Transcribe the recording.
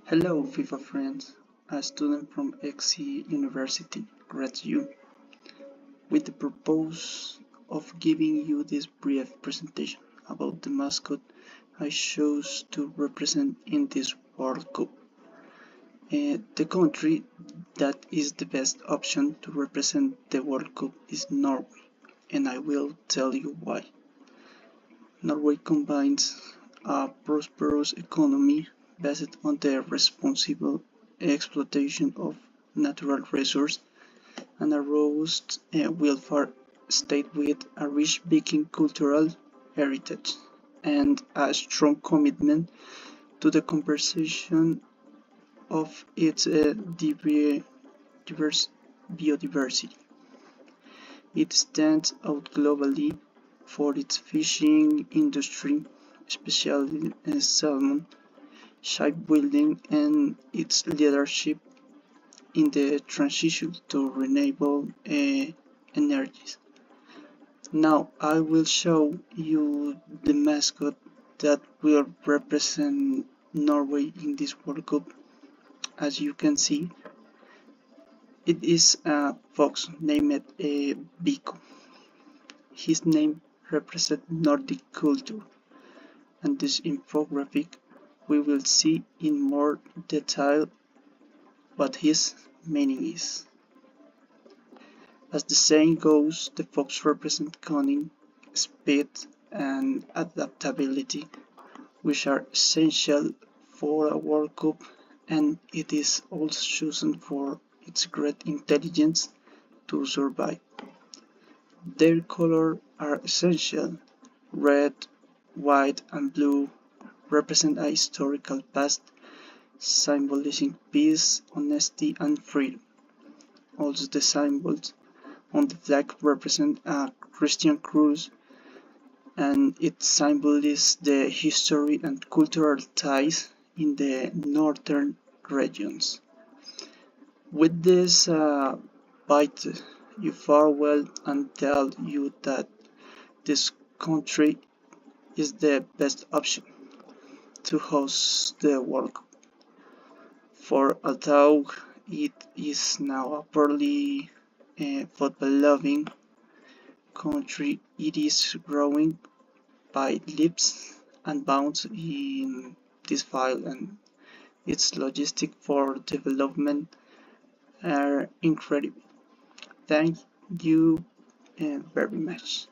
Hello FIFA friends, a student from XC University greets you with the purpose of giving you this brief presentation about the mascot I chose to represent in this World Cup. The country that is the best option to represent the World Cup is Norway, and I will tell you why. Norway combines a prosperous economy based on the responsible exploitation of natural resources and a robust welfare state with a rich Viking cultural heritage and a strong commitment to the conservation of its diverse biodiversity. It stands out globally for its fishing industry, especially salmon, shipbuilding, and its leadership in the transition to renewable energies. Now I will show you the mascot that will represent Norway in this World Cup. As you can see, it is a fox named Biko. His name represents Nordic culture, and this infographic we will see in more detail what his meaning is. As the saying goes, the fox represents cunning, speed, and adaptability, which are essential for a World Cup, and it is also chosen for its great intelligence to survive. Their colors are essential. Red, white, and blue represent a historical past, symbolizing peace, honesty, and freedom. Also, the symbols on the flag represent a Christian cross, and it symbolizes the history and cultural ties in the northern regions. With this bid you farewell and tell you that this country is the best option to host the World Cup. For although it is now a purely football-loving country, it is growing by leaps and bounds in this field, and its logistics for development are incredible. Thank you very much.